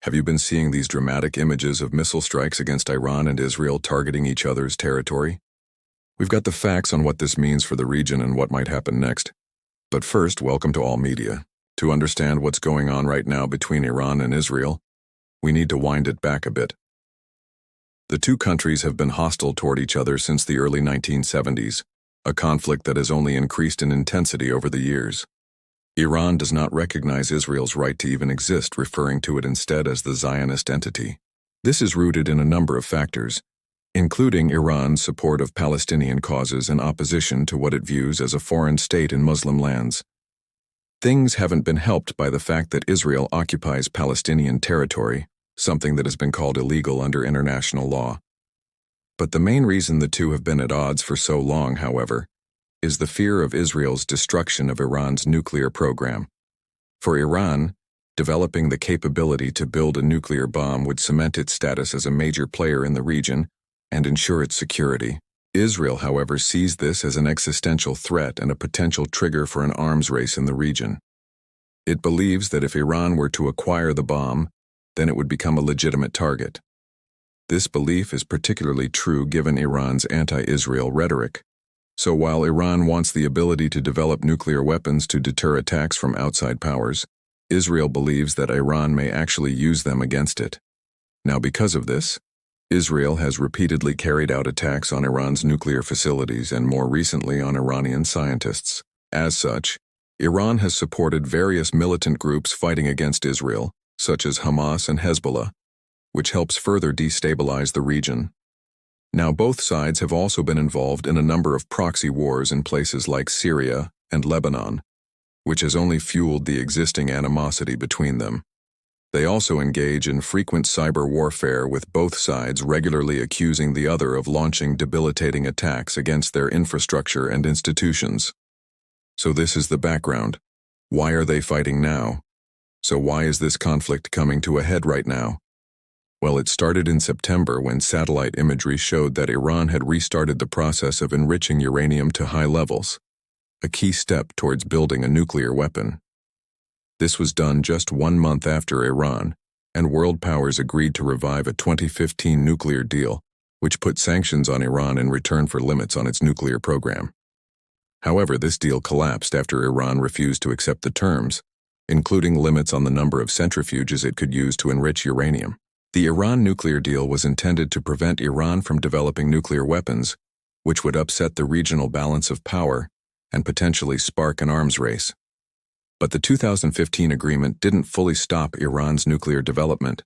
Have you been seeing these dramatic images of missile strikes against Iran and Israel targeting each other's territory? We've got the facts on what this means for the region and what might happen next. But first, welcome to all media. To understand what's going on right now between Iran and Israel, we need to wind it back a bit. The two countries have been hostile toward each other since the early 1970s, a conflict that has only increased in intensity over the years. Iran does not recognize Israel's right to even exist, referring to it instead as the Zionist entity. This is rooted in a number of factors, including Iran's support of Palestinian causes and opposition to what it views as a foreign state in Muslim lands. Things haven't been helped by the fact that Israel occupies Palestinian territory, something that has been called illegal under international law. But the main reason the two have been at odds for so long, however, is the fear of Israel's destruction of Iran's nuclear program. For Iran, developing the capability to build a nuclear bomb would cement its status as a major player in the region and ensure its security. Israel, however, sees this as an existential threat and a potential trigger for an arms race in the region. It believes that if Iran were to acquire the bomb, then it would become a legitimate target. This belief is particularly true given Iran's anti-Israel rhetoric. So while Iran wants the ability to develop nuclear weapons to deter attacks from outside powers, Israel believes that Iran may actually use them against it. Now, because of this, Israel has repeatedly carried out attacks on Iran's nuclear facilities and more recently on Iranian scientists. As such, Iran has supported various militant groups fighting against Israel, such as Hamas and Hezbollah, which helps further destabilize the region. Now, both sides have also been involved in a number of proxy wars in places like Syria and Lebanon, which has only fueled the existing animosity between them. They also engage in frequent cyber warfare, with both sides regularly accusing the other of launching debilitating attacks against their infrastructure and institutions. So this is the background. Why are they fighting now? So why is this conflict coming to a head right now? Well, it started in September when satellite imagery showed that Iran had restarted the process of enriching uranium to high levels, a key step towards building a nuclear weapon. This was done just 1 month after Iran, and world powers agreed to revive a 2015 nuclear deal, which put sanctions on Iran in return for limits on its nuclear program. However, this deal collapsed after Iran refused to accept the terms, including limits on the number of centrifuges it could use to enrich uranium. The Iran nuclear deal was intended to prevent Iran from developing nuclear weapons, which would upset the regional balance of power and potentially spark an arms race. But the 2015 agreement didn't fully stop Iran's nuclear development.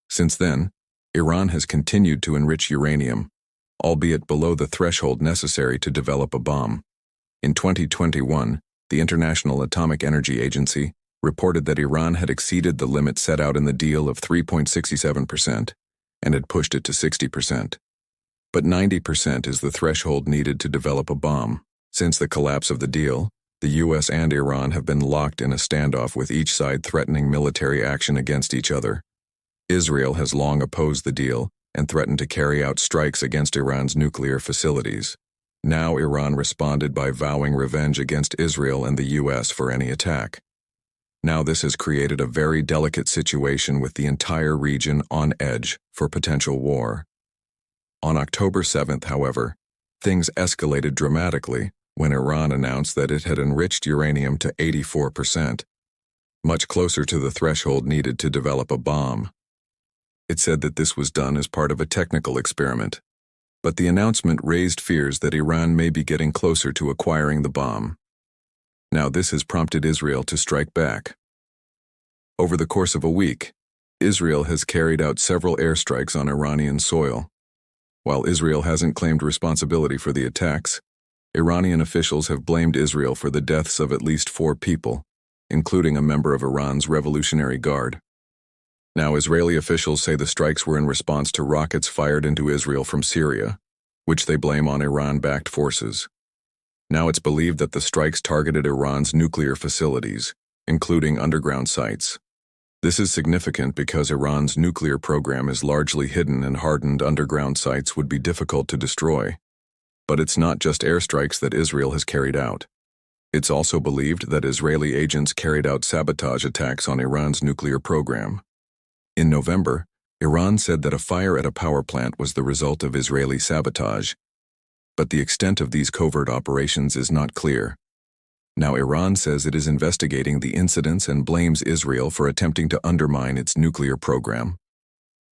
Since then, Iran has continued to enrich uranium, albeit below the threshold necessary to develop a bomb. In 2021, the International Atomic Energy Agency reported that Iran had exceeded the limit set out in the deal of 3.67% and had pushed it to 60%. But 90% is the threshold needed to develop a bomb. Since the collapse of the deal, the US and Iran have been locked in a standoff, with each side threatening military action against each other. Israel has long opposed the deal and threatened to carry out strikes against Iran's nuclear facilities. Now Iran responded by vowing revenge against Israel and the US for any attack. Now this has created a very delicate situation, with the entire region on edge for potential war. On October 7th, however, things escalated dramatically when Iran announced that it had enriched uranium to 84%, much closer to the threshold needed to develop a bomb. It said that this was done as part of a technical experiment, but the announcement raised fears that Iran may be getting closer to acquiring the bomb. Now, this has prompted Israel to strike back. Over the course of a week, Israel has carried out several airstrikes on Iranian soil. While Israel hasn't claimed responsibility for the attacks, Iranian officials have blamed Israel for the deaths of at least 4 people, including a member of Iran's Revolutionary Guard. Now, Israeli officials say the strikes were in response to rockets fired into Israel from Syria, which they blame on Iran-backed forces. Now it's believed that the strikes targeted Iran's nuclear facilities, including underground sites. This is significant because Iran's nuclear program is largely hidden, and hardened underground sites would be difficult to destroy. But it's not just airstrikes that Israel has carried out. It's also believed that Israeli agents carried out sabotage attacks on Iran's nuclear program. In November, Iran said that a fire at a power plant was the result of Israeli sabotage, but the extent of these covert operations is not clear. Now Iran says it is investigating the incidents and blames Israel for attempting to undermine its nuclear program.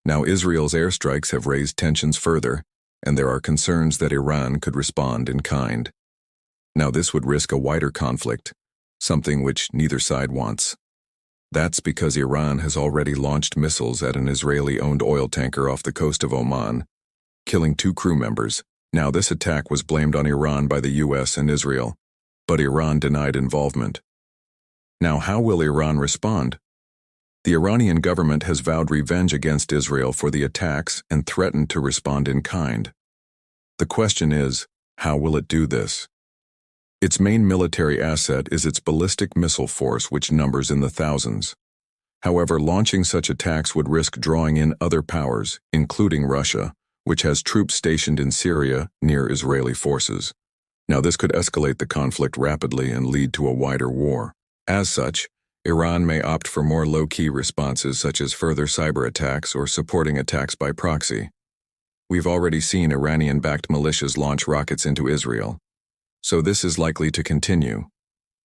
Now Israel's airstrikes have raised tensions further, and there are concerns that Iran could respond in kind. Now this would risk a wider conflict, something which neither side wants. That's because Iran has already launched missiles at an Israeli-owned oil tanker off the coast of Oman, killing 2 crew members. Now this attack was blamed on Iran by the US and Israel, but Iran denied involvement. Now how will Iran respond? The Iranian government has vowed revenge against Israel for the attacks and threatened to respond in kind. The question is, how will it do this? Its main military asset is its ballistic missile force, which numbers in the thousands. However, launching such attacks would risk drawing in other powers, including Russia, which has troops stationed in Syria near Israeli forces. Now this could escalate the conflict rapidly and lead to a wider war. As such, Iran may opt for more low-key responses such as further cyber attacks or supporting attacks by proxy. We've already seen Iranian-backed militias launch rockets into Israel, so this is likely to continue.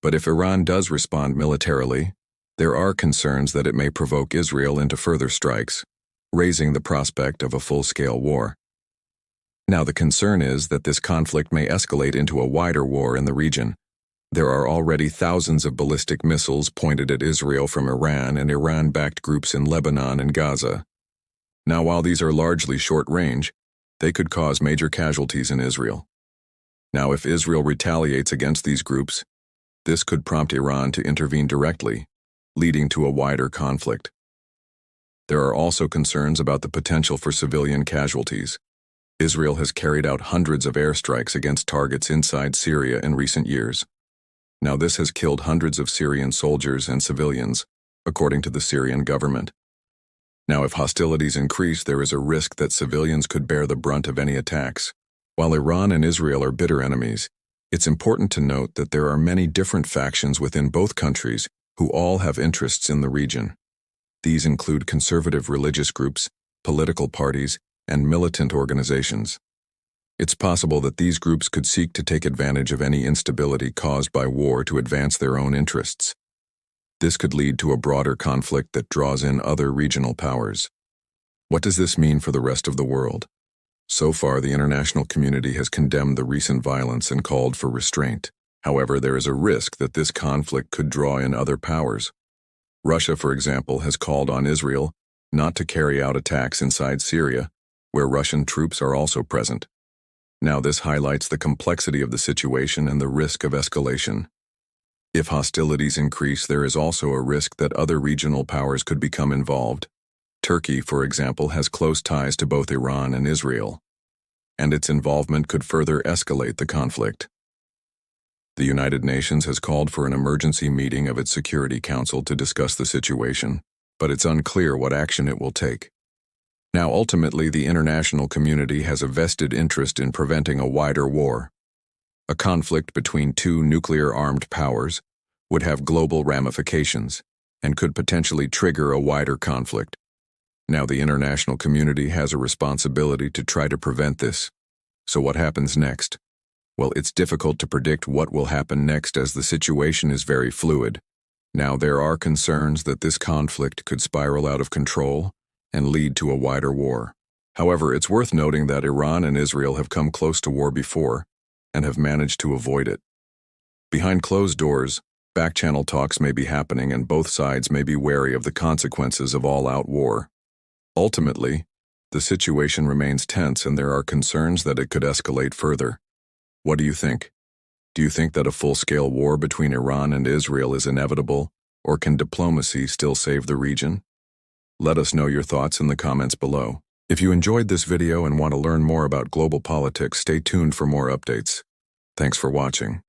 But if Iran does respond militarily, there are concerns that it may provoke Israel into further strikes, raising the prospect of a full-scale war. Now the concern is that this conflict may escalate into a wider war in the region. There are already thousands of ballistic missiles pointed at Israel from Iran and Iran-backed groups in Lebanon and Gaza. Now while these are largely short-range, they could cause major casualties in Israel. Now if Israel retaliates against these groups, this could prompt Iran to intervene directly, leading to a wider conflict. There are also concerns about the potential for civilian casualties. Israel has carried out hundreds of airstrikes against targets inside Syria in recent years. Now this has killed hundreds of Syrian soldiers and civilians, according to the Syrian government. Now if hostilities increase, there is a risk that civilians could bear the brunt of any attacks. While Iran and Israel are bitter enemies, it's important to note that there are many different factions within both countries who all have interests in the region. These include conservative religious groups, political parties, and militant organizations. It's possible that these groups could seek to take advantage of any instability caused by war to advance their own interests. This could lead to a broader conflict that draws in other regional powers. What does this mean for the rest of the world? So far, the international community has condemned the recent violence and called for restraint. However, there is a risk that this conflict could draw in other powers. Russia, for example, has called on Israel not to carry out attacks inside Syria, where Russian troops are also present. Now this highlights the complexity of the situation and the risk of escalation. If hostilities increase, there is also a risk that other regional powers could become involved. Turkey, for example, has close ties to both Iran and Israel, and its involvement could further escalate the conflict. The United Nations has called for an emergency meeting of its Security Council to discuss the situation, but it's unclear what action it will take. Now, ultimately, the international community has a vested interest in preventing a wider war. A conflict between 2 nuclear-armed powers would have global ramifications and could potentially trigger a wider conflict. Now, the international community has a responsibility to try to prevent this. So what happens next? Well, it's difficult to predict what will happen next as the situation is very fluid. Now, there are concerns that this conflict could spiral out of control and lead to a wider war. However, it's worth noting that Iran and Israel have come close to war before and have managed to avoid it. Behind closed doors, back-channel talks may be happening and both sides may be wary of the consequences of all-out war. Ultimately, the situation remains tense and there are concerns that it could escalate further. What do you think? Do you think that a full-scale war between Iran and Israel is inevitable, or can diplomacy still save the region? Let us know your thoughts in the comments below. If you enjoyed this video and want to learn more about global politics, stay tuned for more updates. Thanks for watching.